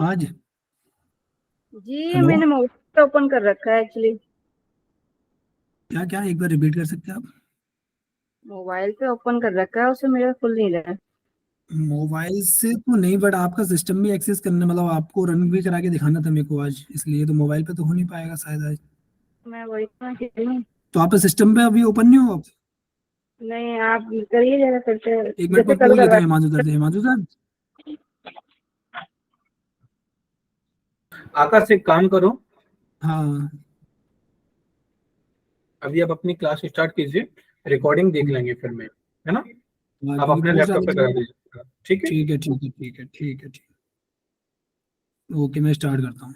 आज? जी हेलो, मैंने mobile open कर रखा है एक्चुअली। क्या क्या एक बार रिपीट कर सकते हैं आप? मोबाइल पे ओपन कर रखा है, उसे मेरा खुल नहीं रहा है। मोबाइल से तो नहीं, बट आपका सिस्टम भी एक्सेस करने, मतलब आपको रन भी करा के दिखाना था मेरे को आज, इसलिए तो मोबाइल पे तो हो नहीं पाएगा शायद आज। मैं वही तो मैं कह रही हूँ। तो आप सिस्टम पे अभी ओपन नहीं हो आप? नहीं, आप करिए जरा फिर से, एक मिनट जैसे पर कल पूछ लेता करवा। हूँ हिमांशु सर से। हिमांशु सर, आकाश एक काम करो, हाँ। अभी आप अपनी क्लास स्टार्ट कीजिए, रिकॉर्डिंग देख लेंगे फिर मैं, है ना? हाँ, आप क्योंकि अपने पूछ रहा लैपटॉप था पे कि करा दीजिए, ठीक है? ठीक है ठीक है ठीक है ठीक है ठीक है, ओके मैं स्टार्ट करता हूँ।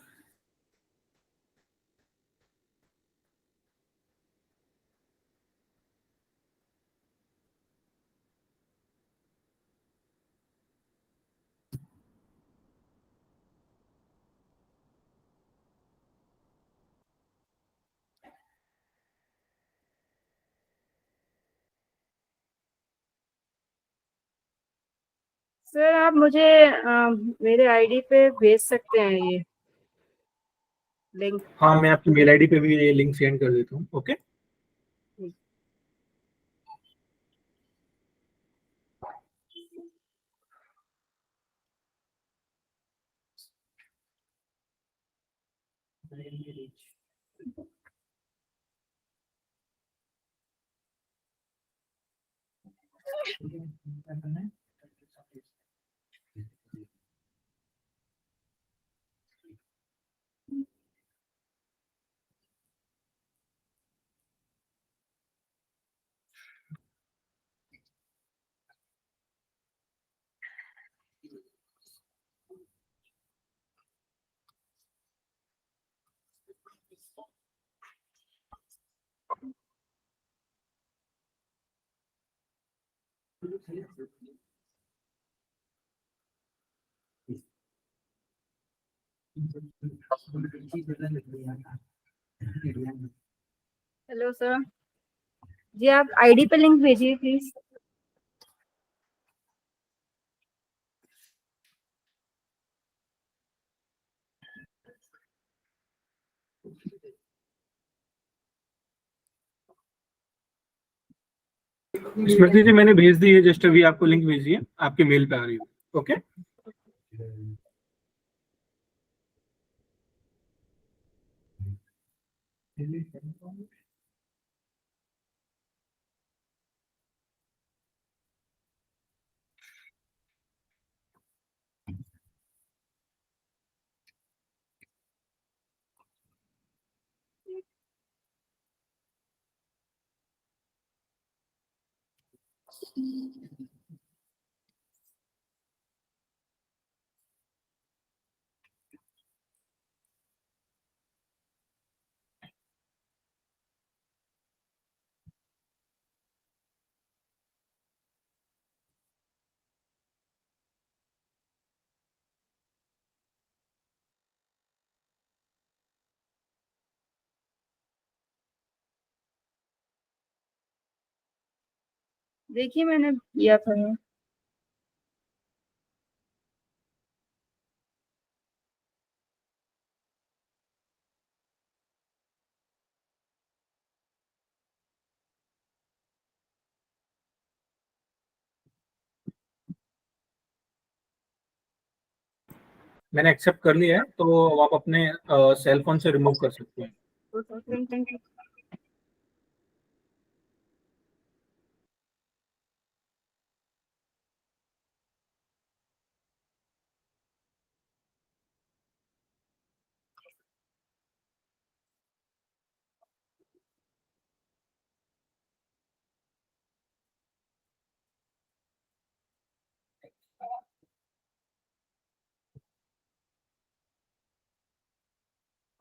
सर आप मुझे मेरे आईडी पे भेज सकते हैं ये लिंक। हाँ, मैं आपकी मेल आईडी पे भी ये लिंक सेंड कर देता हूँ, ओके? Hello sir. जी आप आईडी पे लिंक भेजिए प्लीज। स्मृति जी, मैंने भेज दी है, जस्ट अभी आपको लिंक भेजी है, आपके मेल पे आ रही है, ओके? देखिए मैंने किया था। मैंने एक्सेप्ट कर लिया है, तो अब आप अपने सेल फोन से रिमूव कर सकते हैं।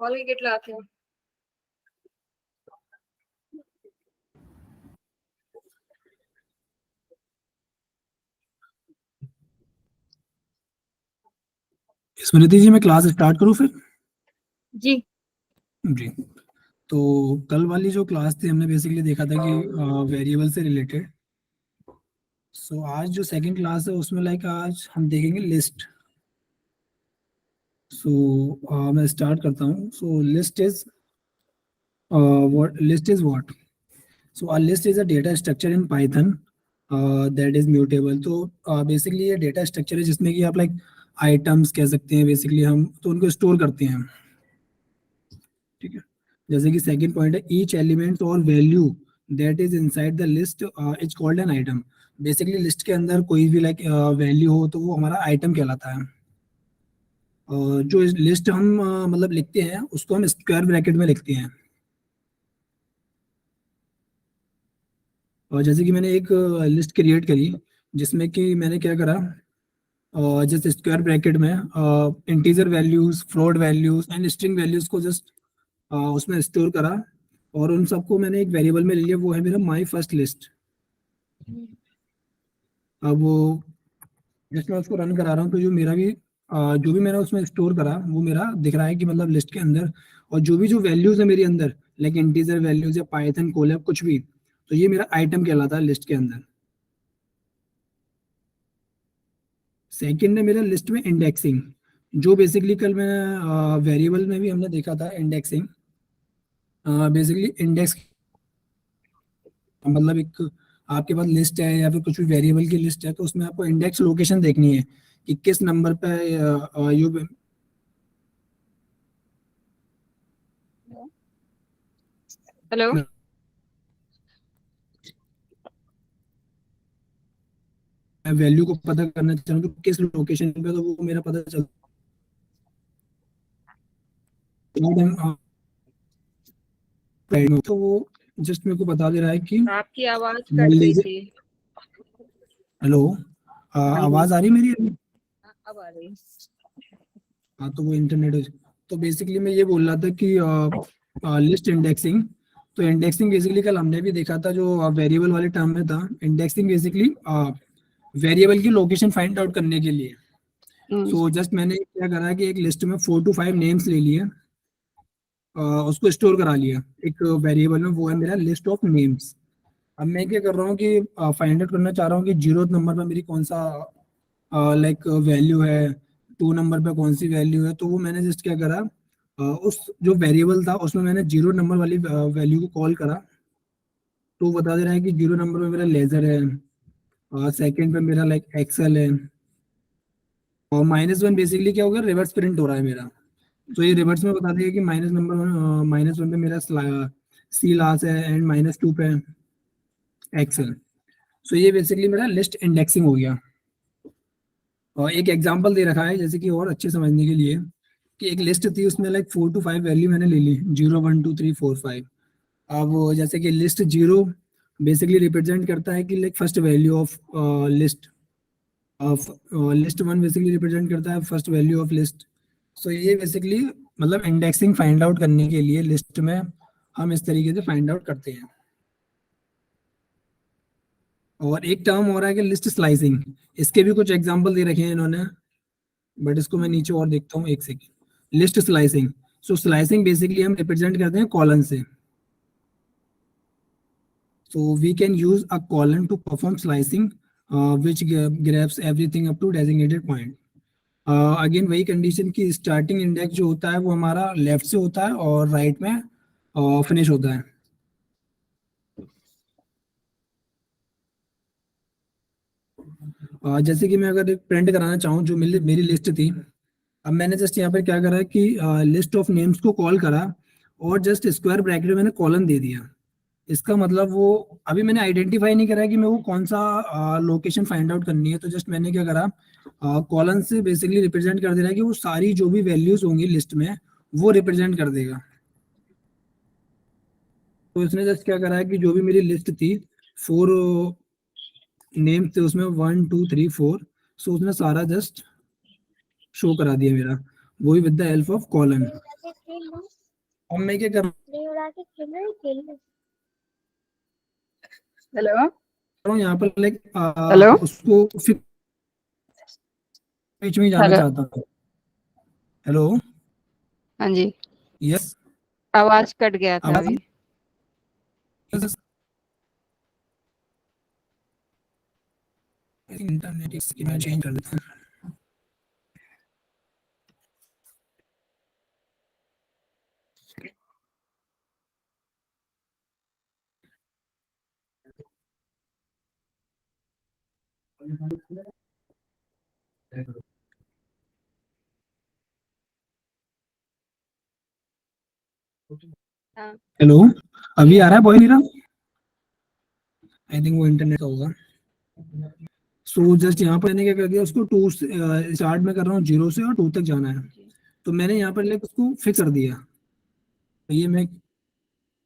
कॉल कितला आते स्मृति जी, मैं क्लास स्टार्ट करूँ फिर? जी। जी। तो कल वाली जो क्लास थी, हमने बेसिकली देखा था कि वेरिएबल से रिलेटेड। सो आज जो सेकंड क्लास है उसमें लाइक आज हम देखेंगे लिस्ट। सो मैं स्टार्ट करता हूँ. सो list is what? So a list is a data structure in Python that is mutable. तो बेसिकली ये डेटा स्ट्रक्चर है जिसमें कि आप लाइक आइटम्स कह सकते हैं, बेसिकली हम तो उनको स्टोर करते हैं. ठीक है. जैसे कि सेकंड पॉइंट है, ईच एलिमेंट और value that is inside the list is called an item. Basically list के अंदर कोई भी लाइक वैल्यू हो तो वो हमारा आइटम कहलाता है. जो लिस्ट हम मतलब लिखते हैं उसको हम स्क्वायर ब्रैकेट में लिखते हैं. और जैसे कि मैंने एक लिस्ट क्रिएट करी जिसमें कि मैंने क्या करा, जस्ट स्क्वायर ब्रैकेट में integer values, float values and string values को जस्ट उसमें स्टोर करा और उन सबको मैंने एक वेरिएबल में ले लिया, वो है मेरा माई फर्स्ट लिस्ट. अब वो जस्ट मैं उसको रन करा रहा हूँ तो जो मेरा भी जो भी मैंने उसमें स्टोर करा वो मेरा दिख रहा है कि मतलब लिस्ट के अंदर, और जो भी जो वैल्यूज है मेरे अंदर लाइक इंटीजर वैल्यूज या पाइथन कोलैब कुछ भी, तो ये मेरा आइटम कहलाता है लिस्ट के अंदर. सेकंड है मेरा लिस्ट में इंडेक्सिंग, जो बेसिकली कल मैं वेरिएबल में भी हमने देखा था इंडेक्सिंग. बेसिकली इंडेक्स मतलब एक आपके पास लिस्ट है या फिर कुछ भी वेरिएबल की लिस्ट है तो उसमें आपको इंडेक्स लोकेशन देखनी है कि किस नंबर पे यू हेलो. वैल्यू को पता करना चाहूँ तो किस लोकेशन पे, तो वो मेरा पता चलता है. तो वो जस्ट मेरे को बता दे रहा है कि आपकी आवाज मान कट गई लीजिए. थी. हेलो, आवाज आ रही है मेरी अभी? अब आ रही. हाँ, तो वो इंटरनेट. तो बेसिकली मैं ये बोल रहा था कि लिस्ट इंडेक्सिंग, तो इंडेक्सिंग बेसिकली कल हमने भी देखा था जो वेरिएबल वाले टर्म में था. इंडेक्सिंग बेसिकली वेरिएबल की लोकेशन फाइंड आउट करने के लिए. सो जस्ट मैंने क्या करा कि एक लिस्ट में 4 to 5 नेम्स ले लिए, उसको स्टोर करा लिया एक वेरिएबल में, वो है मेरा लिस्ट ऑफ नेम्स. अब मैं क्या कर रहा हूँ कि फाइंड आउट करना चाह रहा हूँ कि 0th नंबर पर मेरी कौन सा लाइक वैल्यू है, 2 नंबर पे कौन सी वैल्यू है. तो वो मैंने जस्ट क्या करा, उस जो वेरिएबल था उसमें मैंने 0 नंबर वाली वैल्यू को कॉल करा. तो वो बता दे रहा है कि 0 नंबर पे मेरा लेजर है, सेकंड पे मेरा लाइक एक्सेल है, और -1 बेसिकली क्या हो गया, रिवर्स प्रिंट हो रहा है मेरा. तो ये रिवर्स में बता देगा कि -1 पे मेरा सी लास है एंड -2 पे एक्सेल. सो ये बेसिकली मेरा लिस्ट इंडेक्सिंग हो गया. और एक एग्जांपल दे रखा है जैसे कि और अच्छे समझने के लिए, कि एक लिस्ट थी उसमें लाइक 4 to 5 वैल्यू मैंने ले ली, 0 1 2 3 4 5. अब जैसे कि लिस्ट 0 बेसिकली रिप्रेजेंट करता है कि like first value of list of list 1 basically represent करता है फर्स्ट वैल्यू ऑफ लिस्ट. सो ये बेसिकली मतलब इंडेक्सिंग फाइंड आउट करने के लिए लिस्ट में हम इस तरीके से फाइंड आउट करते हैं. और एक टर्म हो रहा है कि लिस्ट स्लाइसिंग, इसके भी कुछ एग्जांपल दे रखे हैं इन्होंने, बट इसको मैं नीचे और देखता हूँ एक second. List slicing, so slicing basically हम रिप्रेजेंट करते हैं कॉलन से. So we can use a colon to perform slicing which grabs everything up to designated point. Again वही कंडीशन की स्टार्टिंग इंडेक्स जो होता है वो हमारा लेफ्ट से होता है और राइट में फिनिश होता है. जैसे कि मैं अगर एक प्रिंट कराना चाहूँ जो मेरी मेरी लिस्ट थी, अब मैंने जस्ट यहाँ पर क्या करा कि लिस्ट ऑफ नेम्स को कॉल करा और जस्ट स्क्वायर ब्रैकेट में मैंने कॉलन दे दिया. इसका मतलब वो अभी मैंने आइडेंटिफाई नहीं करा कि मैं वो कौन सा लोकेशन फाइंड आउट करनी है. तो जस्ट मैंने क्या करा, कॉलन से बेसिकली रिप्रेजेंट कर दे रहा है कि वो सारी जो भी वैल्यूज होंगी लिस्ट में वो रिप्रेजेंट कर देगा. तो इसने जस्ट क्या करा है कि जो भी मेरी लिस्ट थी 4 नेम्स थे उसमें 1 2 3 4, सो उसने सारा जस्ट शो करा दिया मेरा, वही with the help of colon. अब मैं क्या कर हेलो. रहा हूँ यहाँ पर लाइक हेलो. उसको फिर बीच में ही जाना हेलो. चाहता हूँ. हेलो. हाँ जी. यस. आवाज कट गया था आवाज अभी. इंटरनेट इसकी मैं चेंज कर देता हूँ. हाँ। हेलो, अभी आ रहा है बॉय मेरा? आई थिंक वो इंटरनेट का होगा। सो जस्ट यहाँ पर मैंने क्या कर दिया, उसको टू स्टार्ट में कर रहा हूँ 0 से और 2 तक जाना है। तो मैंने यहाँ पर लाइक उसको फिक्स कर दिया। तो ये मैं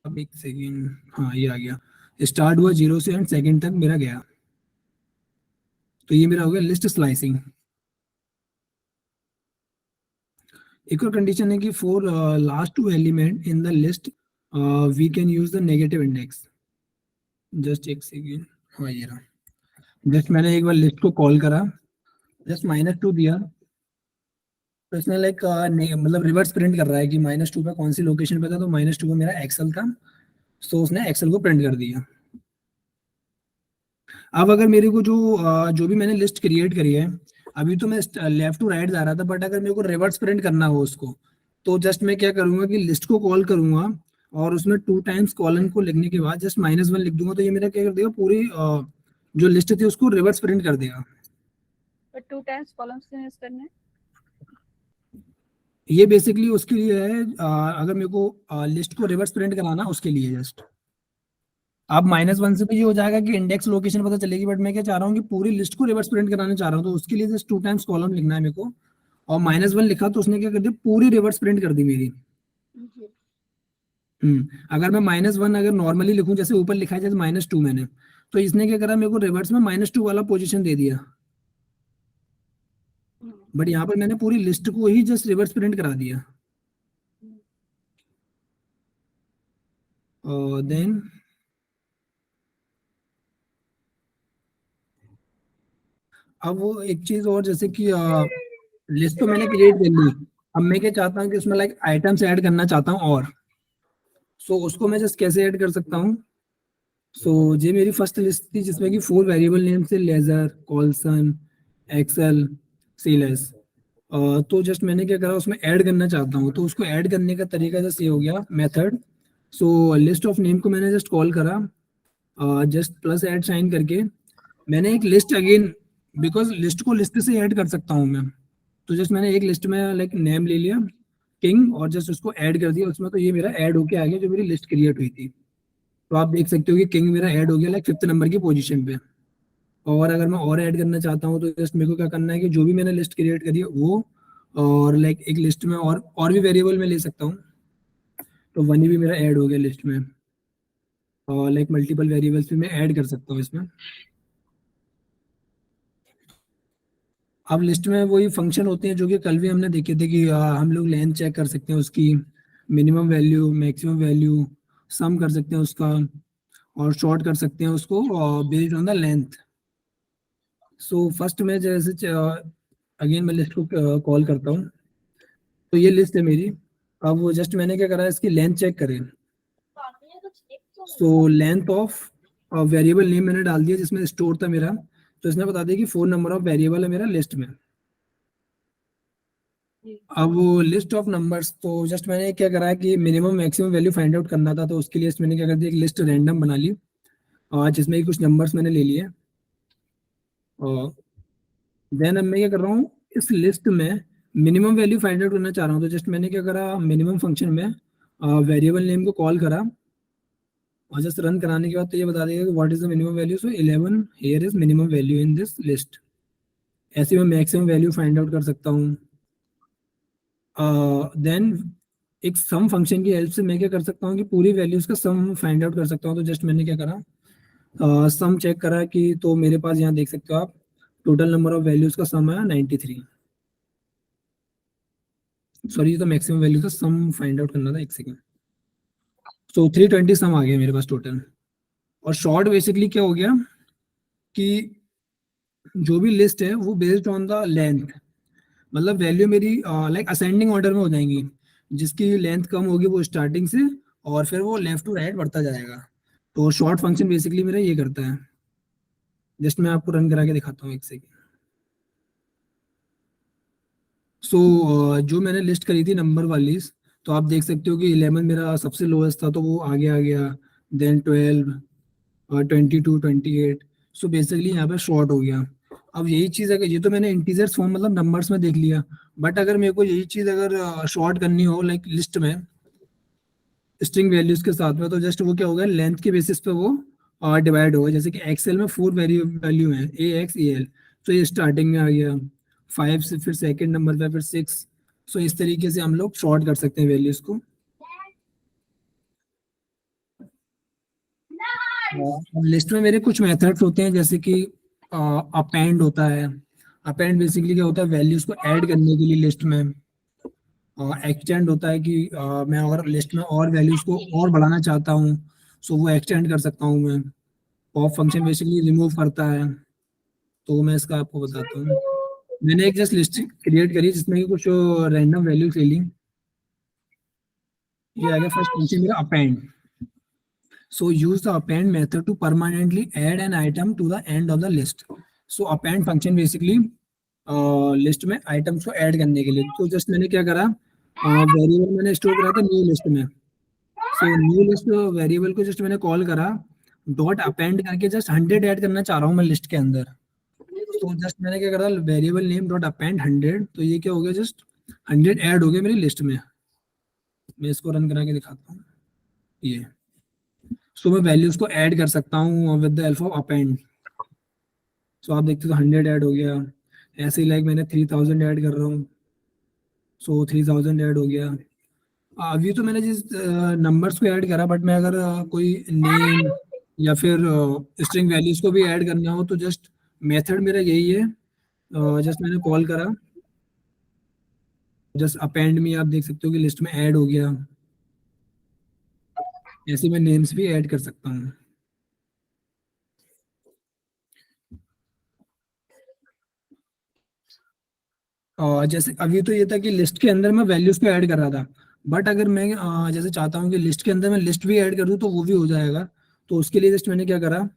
अब एक सेकेंड, हाँ ये आ गया। स्टार्ट हुआ 0 से एंड सेकेंड तक मेरा गया। तो ये मेरा हो गया लिस्ट स्लाइसिंग। एक और कंडीशन है कि for last 2 element in the list we can use the negative index. Just एक सेकेंड, हाँ ये रहा। जस्ट मैंने एक बार लिस्ट को कॉल करा, जस्ट -2 दिया, तो इसने लाइक मतलब रिवर्स प्रिंट कर रहा है कि -2 पे कौन सी लोकेशन पे था, तो -2 पे मेरा एक्सेल था। सो उसने एक्सेल को प्रिंट कर दिया। अब अगर मेरे को जो भी मैंने लिस्ट क्रिएट करी है, अभी तो मैं लेफ्ट टू राइट जा रहा था, बट अगर मेरे को रिवर्स प्रिंट करना हो उसको, तो जस्ट मैं क्या करूंगा कि लिस्ट को कॉल करूंगा और उसमें 2 टाइम्स कॉलन को लिखने के बाद जस्ट -1 लिख दूंगा, तो ये मेरा क्या कर देगा, पूरी जो लिस्ट थी उसको रिवर्स प्रिंट कर देगा। पर 2 टाइम्स कॉलम्स क्यों यूज करने हैं? ये बेसिकली उसके लिए है, अगर मेरे को लिस्ट को रिवर्स प्रिंट कराना उसके लिए जस्ट। अब -1 से तो ये हो जाएगा कि इंडेक्स लोकेशन पता चलेगी, बट मैं क्या चाह रहा हूँ कि पूरी लिस्ट को रिवर्स प्रिंट कराना चाह रहा हूँ, तो उसके लिए जस्ट 2 टाइम्स कॉलम लिखना है मेरे को। और -1 लिखा तो उसने क्या कर दिया, पूरी रिवर्स प्रिंट कर दी मेरी। अगर मैं -1 अगर नॉर्मली लिखूं, जैसे ऊपर लिखा है जैसे -2 मैंने, तो इसने क्या करा, मेरे को रिवर्स में -2 वाला पोजीशन दे दिया। बट यहाँ पर मैंने पूरी लिस्ट को ही जस्ट रिवर्स प्रिंट करा दिया। देन अब वो एक चीज और, जैसे कि लिस्ट तो मैंने क्रिएट कर ली। अब मैं क्या चाहता हूँ कि उसमें लाइक आइटम्स ऐड करना चाहता हूँ, और सो उसको मैं जस्ट कैसे ऐड कर सकता हूँ। सो ये मेरी फर्स्ट लिस्ट थी जिसमें कि 4 वेरिएबल नेम से लेजर, कॉल्सन, एक्सेल, सीलेस। तो जस्ट मैंने क्या करा, उसमें ऐड करना चाहता हूँ, तो उसको ऐड करने का तरीका जस्ट ये हो गया, method. So list of name को मैंने जस्ट कॉल करा, जस्ट प्लस ऐड साइन करके मैंने एक लिस्ट अगेन, बिकॉज लिस्ट को लिस्ट से ऐड कर सकता हूँ मैं, तो जस्ट मैंने एक लिस्ट में लाइक नेम ले लिया किंग और जस्ट उसको ऐड कर दिया उसमें, तो ये मेरा ऐड होके आ गया जो मेरी लिस्ट क्रिएट हुई थी। तो आप देख सकते हो कि किंग मेरा ऐड हो गया लाइक 5th नंबर की पोजीशन पे। और अगर मैं और ऐड करना चाहता हूँ तो जस्ट मेरे को क्या करना है कि जो भी मैंने लिस्ट क्रिएट करी है वो, और लाइक एक लिस्ट में और भी वेरिएबल में ले सकता हूँ, तो वन भी मेरा ऐड हो गया लिस्ट में। और लाइक मल्टीपल वेरिएबल्स भी मैं ऐड कर सकता हूँ इसमें। अब लिस्ट में वही फंक्शन होते हैं जो कि कल भी हमने देखे थे कि हम लोग लेंथ चेक कर सकते हैं उसकी, मिनिमम वैल्यू, मैक्सिमम वैल्यू, सम कर सकते हैं उसका, और शॉर्ट कर सकते हैं उसको based on the length. So first में जैसे अगेन मैं लिस्ट को कॉल करता हूँ, तो ये लिस्ट है मेरी। अब वो जस्ट मैंने क्या करा, इसकी लेंथ चेक करें। So length of variable name मैंने डाल दिया जिसमें स्टोर था मेरा, तो इसने बता दिया कि 4 नंबर ऑफ वेरिएबल है मेरा लिस्ट में। अब वो लिस्ट ऑफ नंबर्स, तो जस्ट मैंने क्या करा कि minimum maximum value find out करना था, तो उसके लिए मैंने क्या कर दिया, एक लिस्ट रैंडम बना ली और जिसमें कि कुछ नंबर्स मैंने ले लिए। और देन अब मैं क्या कर रहा हूँ, इस लिस्ट में मिनिमम वैल्यू फाइंड आउट करना चाह रहा हूँ, तो जस्ट मैंने क्या करा, मिनिमम फंक्शन में वेरिएबल नेम को कॉल करा और जस्ट रन कराने के बाद तो ये बता देगा कि what is the minimum value. So 11 here is minimum value in this list. ऐसे मैं मैक्सिमम वैल्यू फाइंड आउट कर सकता हूँ। देन एक सम फंक्शन की हेल्प से मैं क्या कर सकता हूँ कि पूरी वैल्यूज का सम फाइंड आउट कर सकता हूँ, तो जस्ट मैंने क्या करा, सम चेक करा कि, तो मेरे पास यहाँ देख सकते हो आप, टोटल नंबर ऑफ वैल्यूज का सम आया 93। सॉरी, ये तो मैक्सिमम वैल्यू का सम फाइंड आउट करना था, एक सेकेंड। सो 320 सम आ गया मेरे पास टोटल। और शॉर्ट बेसिकली क्या हो गया कि जो भी लिस्ट है वो बेस्ड ऑन द लेंथ, मतलब वैल्यू मेरी लाइक असेंडिंग ऑर्डर में हो जाएंगी, जिसकी लेंथ कम होगी वो स्टार्टिंग से, और फिर वो लेफ्ट टू राइट बढ़ता जाएगा। तो शॉर्ट फंक्शन बेसिकली मेरा ये करता है। जस्ट मैं आपको रन करा के दिखाता हूँ, एक सेकेंड। सो जो मैंने लिस्ट करी थी नंबर वाली, तो आप देख सकते हो कि 11 मेरा सबसे लोएस्ट था तो वो आगे आ गया, देन 12 और 22 28। सो बेसिकली यहाँ पे शॉर्ट हो गया। अब यही चीज़ अगर, ये तो मैंने इंटीजर्स फॉर्म मतलब नंबर्स में देख लिया, बट अगर मेरे को यही चीज़ अगर शॉर्ट करनी हो लाइक लिस्ट में स्ट्रिंग वैल्यूज के साथ में, तो जस्ट वो क्या होगा, लेंथ के बेसिस पे वो डिवाइड होगा। जैसे कि एक्सेल में 4 वैल्यू है, ए एक्स ए एल, तो ये स्टार्टिंग में आ गया 5 से, फिर सेकंड नंबर पे, फिर 6। सो इस तरीके से हम लोग शॉर्ट कर सकते हैं वैल्यूज को। लिस्ट में मेरे कुछ मेथड्स होते हैं, जैसे कि अपेंड होता है। अपेंड बेसिकली क्या होता है, वैल्यूज को ऐड करने के लिए लिस्ट में। एक्सटेंड होता है कि मैं अगर लिस्ट में और वैल्यूज को और बढ़ाना चाहता हूँ, सो वो एक्सटेंड कर सकता हूँ मैं। पॉप फंक्शन बेसिकली रिमूव करता है, तो मैं इसका आपको बताता हूँ। मैंने एक जस्ट लिस्ट क्रिएट करी जिसमें कि कुछ रैंडम वैल्यूज ले ली। ये आ गया फर्स्ट फंक्शन मेरा append. So use the append method to permanently add an item to the end of the list. So append function basically list में आइटम्स को ऐड करने के लिए। तो जस्ट मैंने क्या करा, वेरिएबल मैंने स्टोर करा था न्यू लिस्ट में। सो न्यू लिस्ट वेरिएबल को जस्ट मैंने कॉल करा, डॉट अपेंड करके जस्ट 100 ऐड करना चाह रहा हूँ मैं लिस्ट के अंदर। तो जस्ट मैंने क्या करा, वेरिएबल नेम डॉट अपेंड 100, तो ये क्या हो गया, जस्ट 100 ऐड हो गया मेरी लिस्ट में। मैं इसको रन करा के दिखाता हूँ। ये सो मैं वैल्यूज को ऐड कर सकता हूँ with the help of append. So आप देखते हो 100 ऐड हो गया। ऐसे ही लाइक मैंने 3000 ऐड कर रहा हूँ, सो 3000 ऐड हो गया। अभी तो मैंने जिस नंबर्स को ऐड करा, बट मैं अगर कोई नेम या फिर स्ट्रिंग वैल्यूज को भी ऐड करना हो तो जस्ट मेथड मेरा यही है, जस्ट मैंने कॉल करा, जस्ट अपेंड में आप देख सकते हो कि लिस्ट में ऐड हो गया। ऐसे मैं नेम्स भी ऐड कर सकता हूँ। जैसे अभी तो ये था कि लिस्ट के अंदर मैं वैल्यूज को ऐड कर रहा था, बट अगर मैं जैसे चाहता हूँ कि लिस्ट के अंदर मैं लिस्ट भी ऐड कर दूँ तो वो भी हो जाएगा। तो उसके लिए जस्ट मैंने क्या करा,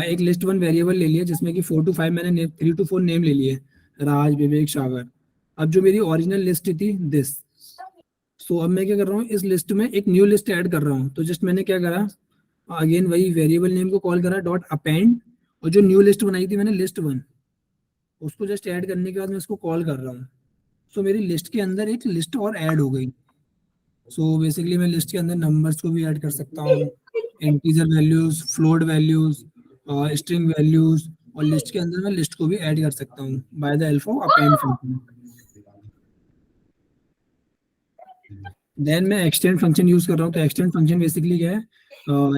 एक लिस्ट वन वेरिएबल ले लिया जिसमें कि 4 to 5 मैंने 3 to 4 नेम ले लिए, राज विवेक सागर। अब जो मेरी ओरिजिनल लिस्ट थी दिस, सो अब मैं क्या कर रहा हूँ, इस लिस्ट में एक न्यू लिस्ट ऐड कर रहा हूँ। तो जस्ट मैंने क्या करा, अगेन वही वेरिएबल नेम को कॉल करा, डॉट अपेंड, और जो न्यू लिस्ट बनाई थी मैंने लिस्ट वन, उसको जस्ट ऐड करने के बाद मैं इसको कॉल कर रहा हूँ। सो मेरी लिस्ट के अंदर एक लिस्ट और ऐड हो गई। सो बेसिकली मैं लिस्ट के अंदर नंबर्स को भी ऐड कर सकता हूँ, integer values, float values, string values, और लिस्ट के अंदर मैं लिस्ट को भी ऐड कर सकता हूँ by the help of append function. Then मैं एक्सटेंड फंक्शन यूज कर रहा हूँ। तो एक्सटेंड फंक्शन बेसिकली क्या है,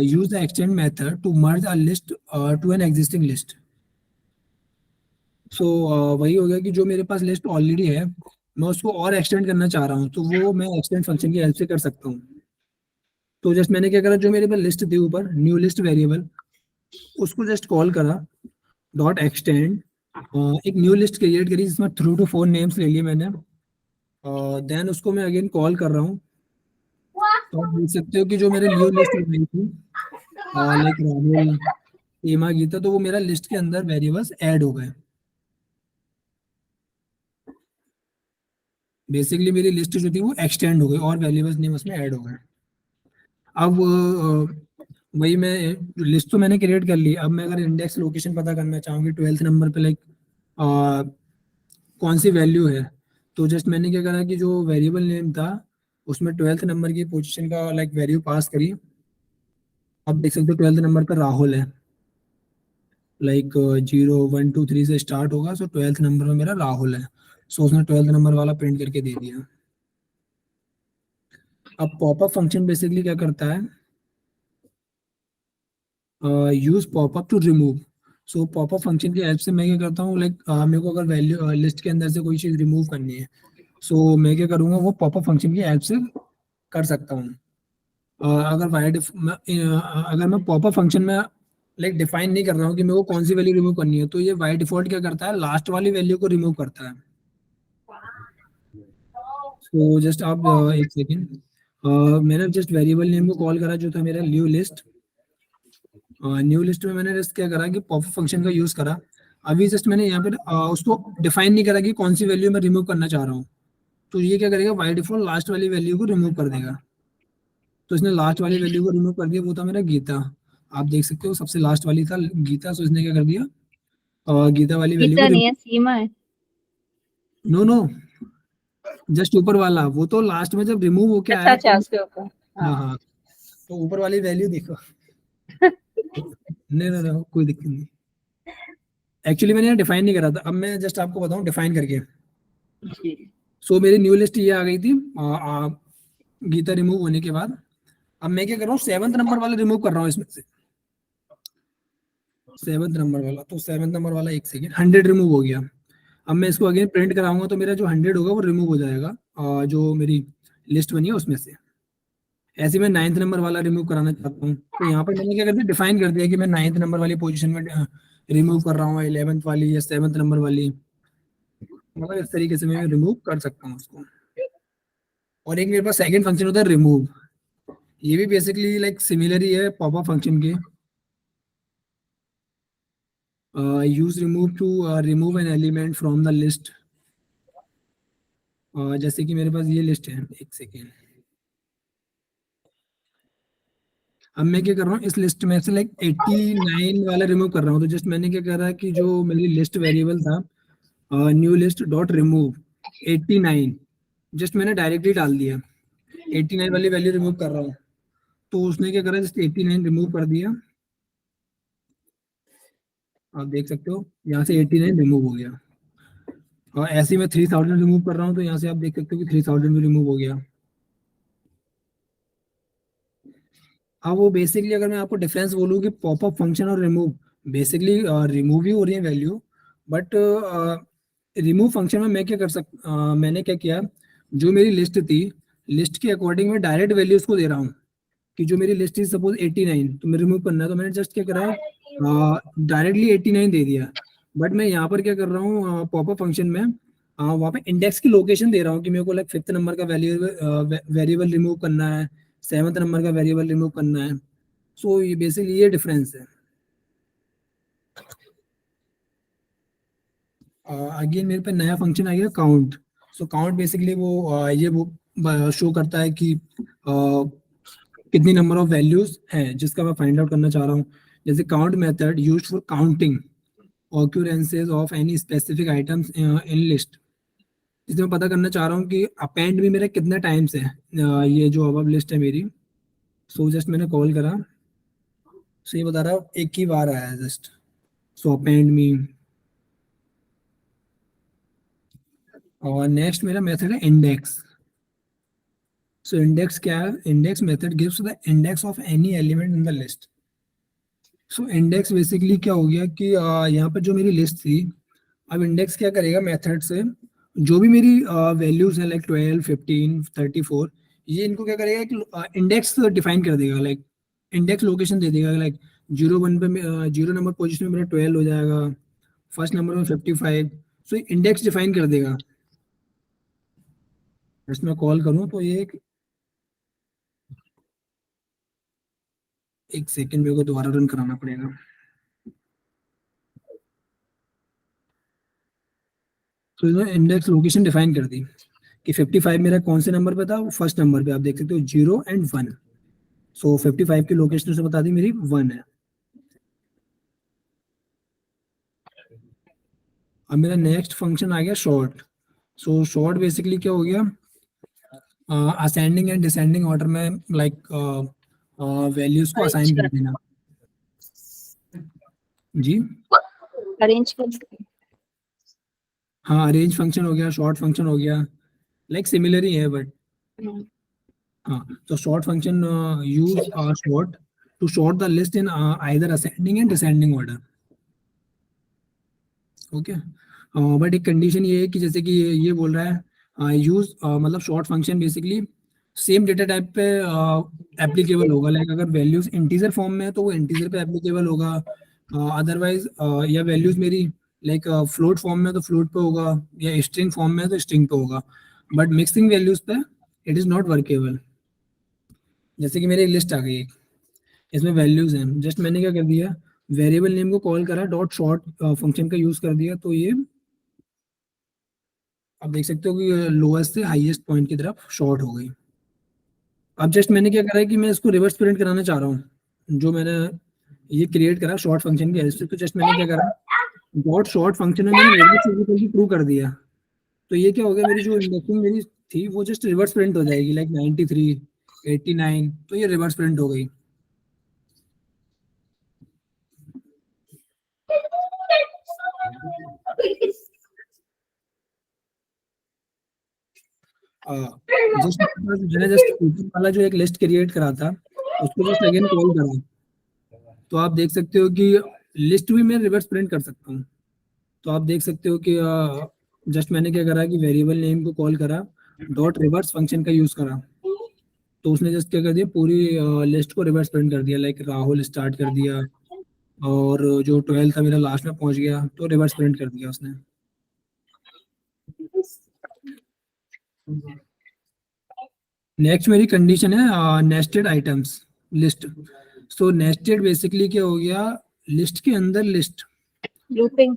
use the extend method to merge a list to an existing list. So वही हो गया कि जो मेरे पास लिस्ट ऑलरेडी है मैं उसको और एक्सटेंड करना चाह रहा हूँ, तो वो मैं एक्सटेंड फंक्शन की हेल्प से कर सकता हूँ। तो जस्ट मैंने क्या करा, जो मेरे पास लिस्ट थी ऊपर न्यू लिस्ट वेरिएबल, उसको जस्ट कॉल करा, डॉट एक्सटेंड, एक न्यू लिस्ट क्रिएट करी जिसमें 3 to 4 नेम्स ले लिए मैंने। देन उसको मैं अगेन कॉल कर रहा हूँ। तो आप देख सकते हो कि जो मेरे न्यू लिस्ट बनाई थी लाइक राहुल एमा गीता, तो वो मेरा लिस्ट के अंदर वेरिएबल्स ऐड हो गए। बेसिकली मेरी लिस्ट जो थी वो एक्सटेंड हो गई और वेरिएबल्स नेम उसमें ऐड हो गए। अब वही मैं लिस्ट तो मैंने क्रिएट कर ली। अब मैं अगर इंडेक्स लोकेशन पता करना चाहूँगी 12th नंबर पे लाइक कौन सी वैल्यू है, तो जस्ट मैंने क्या करा कि जो वेरिएबल नेम था उसमें 12th नंबर की पोजीशन का लाइक वैल्यू पास करी। आप देख सकते हो 12th नंबर पर राहुल है, लाइक 0 1 2 3 से स्टार्ट होगा, सो 12th नंबर में मेरा राहुल है। सो उसने 12th नंबर वाला प्रिंट करके दे दिया। अब पॉपअप फंक्शन बेसिकली क्या करता है, use popup to remove. So popup function की हेल्प से मैं क्या करता हूँ, लाइक मेरे को अगर वैल्यू लिस्ट के अंदर से कोई चीज़ रिमूव करनी है, सो मैं क्या करूँगा, वो पॉपअप फंक्शन की हेल्प से कर सकता हूँ। अगर अगर मैं पॉपअप फंक्शन में लाइक डिफाइन नहीं कर रहा हूँ कि मेरे को कौन सी वैल्यू रिमूव करनी है, तो ये बाय डिफॉल्ट क्या करता है, लास्ट वाली वैल्यू को रिमूव करता है। सो जस्ट आप एक सेकेंड, मैंने जस्ट वेरिएबल नेम को कॉल करा जो था मेरा न्यू लिस्ट। न्यू लिस्ट में मैंने जस्ट क्या करा कि पॉपअप फंक्शन का यूज करा। अभी जस्ट मैंने यहाँ पर उसको डिफाइन नहीं करा कि कौन सी वैल्यू मैं रिमूव करना चाह रहा हूँ। तो ये क्या करेगा, बाय डिफॉल्ट लास्ट वाली वैल्यू को रिमूव कर देगा। तो इसने लास्ट वाली वैल्यू को रिमूव कर दिया, वो था मेरा गीता। आप देख सकते हो सबसे लास्ट वाली था गीता, तो इसने क्या कर दिया, गीता वाली वैल्यू गीता को नहीं है, सीमा है। नो नो, जस्ट ऊपर वाला, वो तो लास्ट में जब रिमूव होके अच्छा आया अच्छा, तो उसके ऊपर। हाँ हाँ। हाँ, तो ऊपर वाली वैल्यू देखो। नहीं नहीं नहीं, कोई दिक्कत नहीं। एक्चुअली मैंने डिफाइन नहीं करा था, अब मैं जस्ट आपको बताऊं डिफाइन करके। जी। सो मेरी न्यू लिस्ट ये आ गई थी गीता रिमूव होने के बाद। अब मैं क्या कर रहा हूँ, 7th नंबर वाला रिमूव कर रहा हूँ इसमें से, 7th नंबर वाला। तो 7th नंबर वाला, एक सेकेंड, 100 रिमूव हो गया। अब मैं इसको अगेन प्रिंट कराऊंगा तो मेरा जो 100 होगा वो रिमूव हो जाएगा, जो मेरी लिस्ट बनी है उसमें से। ऐसे मैं 9th नंबर वाला रिमूव कराना चाहता हूँ, तो यहाँ पर मैंने क्या कर दिया, डिफाइन कर दिया कि मैं 9th नंबर वाली पोजीशन में रिमूव कर रहा हूँ, 11th वाली या 7th नंबर वाली। मतलब इस तरीके से मैं रिमूव कर सकता हूँ उसको। और एक मेरे पास सेकंड फंक्शन होता है रिमूव। ये भी बेसिकली लाइक सिमिलर ही है पॉपअप फंक्शन के। Use remove to remove an element from the list. जैसे कि मेरे पास ये लिस्ट है, एक सेकेंड। अब मैं क्या कर रहा हूँ, इस लिस्ट में से लाइक 89 वाला रिमूव कर रहा हूँ। तो जस्ट मैंने क्या करा कि जो मेरी लिस्ट वेरिएबल था, new list dot remove 89, just मैंने डायरेक्टली डाल दिया, 89 वाली वैल्यू रिमूव कर रहा हूँ। तो उसने क्या करा, जस्ट 89 रिमूव कर दिया। आप देख सकते हो यहाँ से 89 रिमूव हो गया। और ऐसे ही मैं 3000 रिमूव कर रहा हूँ, तो यहाँ से आप देख सकते हो कि 3000 भी रिमूव हो गया। अब वो बेसिकली, अगर मैं आपको डिफरेंस बोलूँ कि पॉपअप फंक्शन और रिमूव, बेसिकली रिमूव ही हो रही है वैल्यू, बट रिमूव फंक्शन में मैं क्या कर मैंने क्या किया, जो मेरी लिस्ट थी, लिस्ट के अकॉर्डिंग मैं डायरेक्ट वैल्यूज को दे रहा हूँ। कि जो मेरी लिस्ट थी सपोज 89, तो मैं रिमूव करना है, तो मैंने जस्ट क्या करा, डायरेक्टली 89 दे दिया। बट मैं यहाँ पर क्या कर रहा हूँ, पॉपअप फंक्शन में वहाँ पे इंडेक्स की लोकेशन दे रहा हूँ कि मेरे को लाइक 5th नंबर का वेरिएबल रिमूव करना है, 7th नंबर का वेरिएबल रिमूव करना है। सो ये बेसिकली ये डिफरेंस है। अगेन मेरे पे नया फंक्शन आ गया काउंट। सो काउंट बेसिकली वो शो करता है कि कितनी नंबर ऑफ वैल्यूज हैं जिसका मैं फाइंड आउट करना चाह रहा हूँ। जैसे count method used for counting occurrences of any specific items in list. इसमें मैं पता करना चाह रहा हूँ कि अपेंड भी मेरा कितने टाइम्स है, ये जो अब लिस्ट है मेरी। सो जस्ट मैंने कॉल करा, सो ये बता रहा हूँ एक ही बार आया है जस्ट। सो अपेंड मी। और नेक्स्ट मेरा मेथड है इंडेक्स। सो इंडेक्स क्या है, index method gives the index of any element in the list. So index basically क्या हो गया कि यहाँ पर जो मेरी लिस्ट थी, अब इंडेक्स क्या करेगा मेथड से, जो भी मेरी वैल्यूज है लाइक 12, 15, 34, ये इनको क्या करेगा कि इंडेक्स डिफाइन कर देगा, लाइक इंडेक्स लोकेशन दे देगा। लाइक 0 1 पे 0 नंबर पोजिशन में मेरा 12 हो जाएगा, फर्स्ट नंबर में 55। सो इंडेक्स डिफाइन कर देगा। जस्ट मैं कॉल करूँ तो ये एक सेकेंड मेरे को दोबारा रन कराना पड़ेगा। तो इसने इंडेक्स लोकेशन डिफाइन कर दी कि 55 मेरा कौन से नंबर पे था, वो फर्स्ट नंबर पे। आप देख सकते हो 0 एंड 1। सो 55 की लोकेशन उसे बता दी मेरी 1 है। अब मेरा नेक्स्ट फंक्शन आ गया शॉर्ट। सो शॉर्ट बेसिकली क्या हो गया, असेंडिंग एंड डिसेंडिंग ऑर्डर में लाइक वैल्यूज को अरेंज असाइन कर कर देना। जी अरेंज कर। हाँ, अरेंज फंक्शन हो गया, शॉर्ट फंक्शन हो गया, लाइक सिमिलर ही है बट। हाँ, तो sort function use sort to sort the list in either ascending and descending order. Okay, but एक कंडीशन ये है कि जैसे कि ये बोल रहा है यूज मतलब short function basically same data type पे एप्लीकेबल होगा। लाइक अगर वैल्यूज इंटीजर फॉर्म में है तो वो इंटीजर पे एप्लीकेबल होगा, अदरवाइज या वैल्यूज मेरी लाइक फ्लोट फॉर्म में तो फ्लोट पे होगा, या स्ट्रिंग फॉर्म में तो स्ट्रिंग पे होगा। बट मिक्सिंग वैल्यूज पे इट इज नॉट वर्केबल। जैसे कि मेरी लिस्ट आ गई, इसमें वैल्यूज हैं, जस्ट मैंने क्या कर दिया, वेरिएबल नेम को कॉल करा, डॉट शॉर्ट फंक्शन का यूज कर दिया, तो ये आप देख सकते हो कि लोएस्ट से हाईएस्ट पॉइंट की तरफ शॉर्ट हो गई। अब जस्ट मैंने क्या करा है कि मैं इसको रिवर्स प्रिंट कराना चाह रहा हूँ, जो मैंने ये क्रिएट करा शॉर्ट फंक्शन की हेल्प से। तो जस्ट मैंने क्या करा, डॉट शॉर्ट फंक्शन में मैंने रिवर्स इक्वल टू ट्रू कर दिया। तो ये क्या हो गया, मेरी जो इंडेक्सिंग मेरी थी वो जस्ट रिवर्स प्रिंट हो जाएगी, लाइक 93, 89, तो ये रिवर्स प्रिंट हो गई। जस्ट मैंने जस्ट ऊपर वाला जो एक लिस्ट क्रिएट करा था उसको जस्ट अगेन कॉल करा, तो आप देख सकते हो कि लिस्ट भी मैं रिवर्स प्रिंट कर सकता हूँ। तो आप देख सकते हो कि जस्ट मैंने क्या करा कि वेरिएबल नेम को कॉल करा, डॉट रिवर्स फंक्शन का यूज करा, तो उसने जस्ट क्या कर दिया, पूरी लिस्ट को रिवर्स प्रिंट कर दिया, लाइक राहुल स्टार्ट कर दिया और जो 12 था मेरा लास्ट में पहुंच गया, तो रिवर्स प्रिंट कर दिया उसने। नेक्स्ट मेरी कंडीशन है नेस्टेड आइटम्स लिस्ट। सो नेस्टेड बेसिकली क्या हो गया, लिस्ट के अंदर लिस्ट। लूपिंग।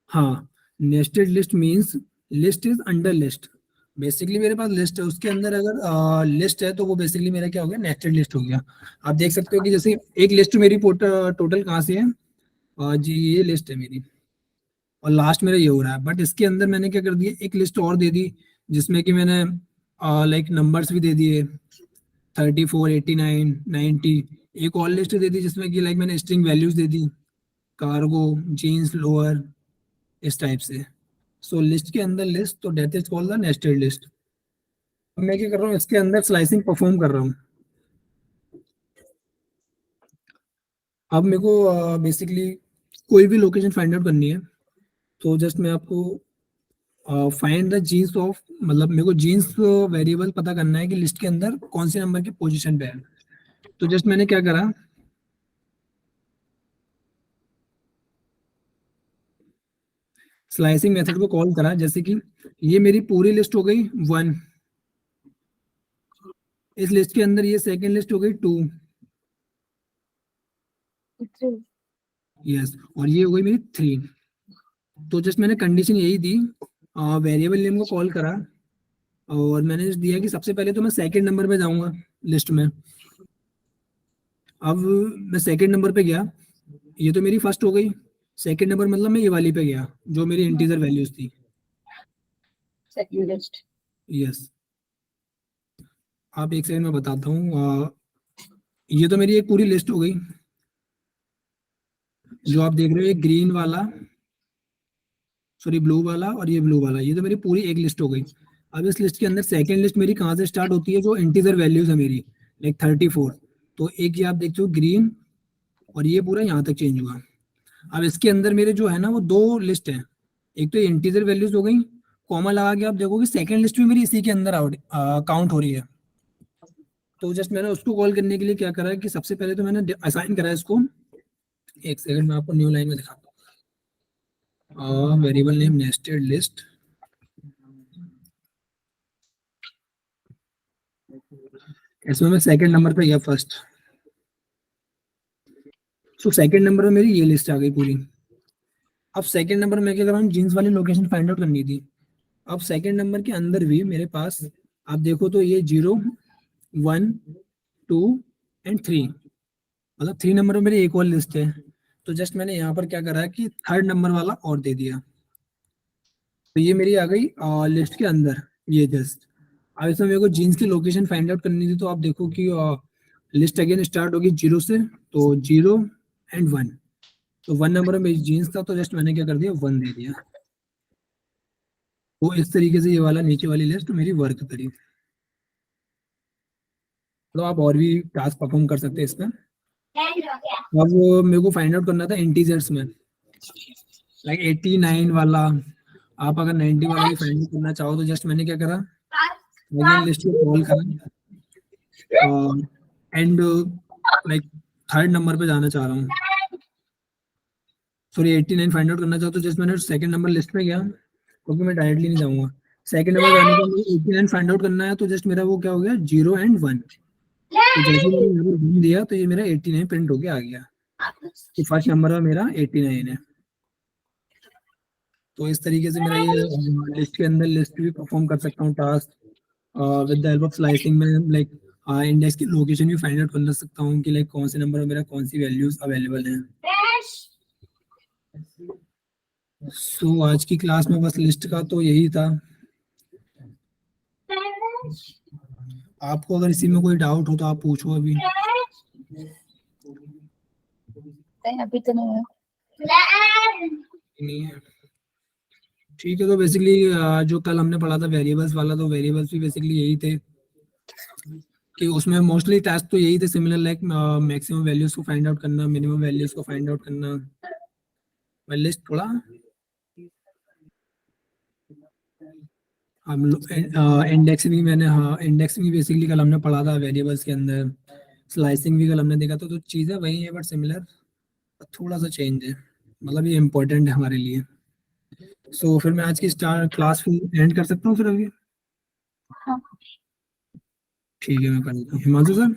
हाँ, nested list means list is under list. Basically मेरे पास लिस्ट है, उसके अंदर अगर लिस्ट है तो वो बेसिकली मेरा क्या हो गया, नेस्टेड लिस्ट हो गया। आप देख सकते हो कि जैसे एक लिस्ट मेरी टोटल कहाँ से है, जी ये लिस्ट है मेरी, और लास्ट मेरा ये हो रहा है। बट इसके अंदर मैंने क्या कर दिया, एक लिस्ट और दे दी जिसमें कि मैंने लाइक नंबर्स भी दे दिए 34, 89, 90। एक और लिस्ट दे दी जिसमें कि लाइक मैंने स्ट्रिंग वैल्यूज दे दी, कार्गो, जीन्स, लोअर, इस टाइप से। सो लिस्ट के अंदर लिस्ट, तो that is called the nested list. अब मैं क्या कर रहा हूँ, इसके अंदर स्लाइसिंग परफॉर्म कर रहा हूँ। अब मेरे को बेसिकली कोई भी लोकेशन फाइंड आउट करनी है, तो जस्ट मैं आपको फाइंड द जीन्स ऑफ, मतलब मेरे को जीन्स वेरिएबल पता करना है कि लिस्ट के अंदर कौन से नंबर की पोजीशन पे है। तो जस्ट मैंने क्या करा, स्लाइसिंग मेथड को कॉल करा, जैसे कि ये मेरी पूरी लिस्ट हो गई 1, इस लिस्ट के अंदर ये सेकंड लिस्ट हो गई 2, यस, और ये हो गई मेरी 3। तो जस्ट मैंने कंडीशन यही दी, वेरिएबल नेम को कॉल करा और मैंने दिया कि सबसे पहले तो मैं सेकंड नंबर पे जाऊंगा लिस्ट में। अब मैं सेकंड नंबर पे गया, ये तो मेरी फर्स्ट हो गई। सेकंड नंबर मतलब मैं ये वाली पे गया जो मेरी इंटीजर वैल्यूज थी, सेकंड लिस्ट। यस। आप एक सेकंड में बताता हूँ, ये तो मेरी एक पूरी लिस्ट हो गई, जो आप देख रहे हो, ये ग्रीन वाला, सॉरी ब्लू वाला और ये ब्लू वाला, ये तो मेरी पूरी एक लिस्ट हो गई। अब इस लिस्ट के अंदर सेकंड लिस्ट मेरी कहाँ से स्टार्ट होती है, जो इंटीजर वैल्यूज है मेरी, लाइक 34। तो एक ये आप देखते हो ग्रीन, और ये पूरा यहाँ तक चेंज हुआ। अब इसके अंदर मेरे जो है ना वो दो लिस्ट है, एक तो इंटीजर वैल्यूज हो गई, कॉमा लगा के आप देखोगे सेकंड लिस्ट भी मेरी इसी के अंदर काउंट हो रही है। तो जस्ट मैंने उसको कॉल करने के लिए क्या करा है कि सबसे पहले तो मैंने असाइन करा है इसको, एक सेकंड में आपको न्यू लाइन में दिखाता हूँ, वेरिएबल नेम नेस्टेड लिस्ट। इसमें मैं सेकंड नंबर पे गया फर्स्ट, तो सेकंड नंबर में मेरी ये लिस्ट आ गई पूरी। अब सेकंड नंबर में क्या कर रहा हूँ, जीन्स वाली लोकेशन फाइंड आउट करनी थी। अब सेकंड नंबर के अंदर भी मेरे पास आप देखो तो ये 0, 1, 2 एंड 3, मतलब 3 नंबर में मेरी एक और लिस्ट है। तो जस्ट मैंने यहाँ पर क्या करा है कि थर्ड नंबर वाला और दे दिया, तो ये मेरी आ गई लिस्ट के अंदर, ये जस्ट। अब इसमें मेरे को जीन्स की लोकेशन फाइंड आउट करनी थी, तो आप देखो कि लिस्ट अगेन स्टार्ट होगी 0 से, तो 0 एंड 1, तो 1 नंबर में मेरी जीन्स था, तो जस्ट मैंने क्या कर दिया, 1 दे दिया। तो इस तरीके से ये वाला नीचे वाली लिस्ट मेरी वर्क करी। तो आप और भी टास्क परफॉर्म कर सकते हैं इसमें। अब मेरे को फाइंड आउट करना था इंटीजर्स में, लाइक 89 वाला, आप अगर 90 वाला भी फाइंड आउट करना चाहो, तो जस्ट मैंने क्या करा, अगेन लिस्ट को कॉल करा एंड लाइक थर्ड नंबर पे जाना चाह रहा हूँ, सॉरी 89 फाइंड आउट करना चाहो, तो जस्ट मैंने सेकंड नंबर लिस्ट पे गया, क्योंकि मैं डायरेक्टली नहीं जाऊंगा। सेकंड नंबर जाने के लिए 89 फाइंड आउट करना है, तो जस्ट मेरा वो क्या हो गया, 0 एंड 1। तो जैसे मैंने यहाँ पर 1 दिया, तो ये मेरा 89 प्रिंट होके आ गया, तो फर्स्ट नंबर में मेरा 89 है। तो इस तरीके से मेरा ये लिस्ट के अंदर लिस्ट भी परफॉर्म कर सकता हूँ task with the help of slicing में, लाइक इंडेक्स की लोकेशन भी फाइंड आउट कर सकता हूँ कि लाइक कौन से नंबर में मेरा कौन सी वैल्यूज अवेलेबल हैं। सो आज की क्लास में बस लिस्ट का तो यही था। आपको अगर इसी में कोई डाउट हो तो आप पूछो अभी। नहीं अभी तो नहीं है। नहीं है, ठीक है। तो बेसिकली जो कल हमने पढ़ा था वेरिएबल्स वाला, तो वेरिएबल्स भी बेसिकली यही थे कि उसमें मोस्टली टास्क तो यही थे सिमिलर, लाइक मैक्सिमम वैल्यूज को फाइंड आउट करना, मिनिमम वैल्यूज को फाइंड आउट करना। मैं लिस्ट थोड़ा हम इंडेक्सिंग भी मैंने, हाँ इंडेक्सिंग भी बेसिकली कल हमने पढ़ा था वेरिएबल्स के अंदर। स्लाइसिंग भी कल हमने देखा था। तो चीज़ें वही है बट सिमिलर, थोड़ा सा चेंज है, मतलब ये इम्पोर्टेंट है हमारे लिए। सो फिर मैं आज की क्लास फिर एंड कर सकता हूँ फिर अभी। हाँ। ठीक है, मैं कर देता हूँ। हिमांशु सर।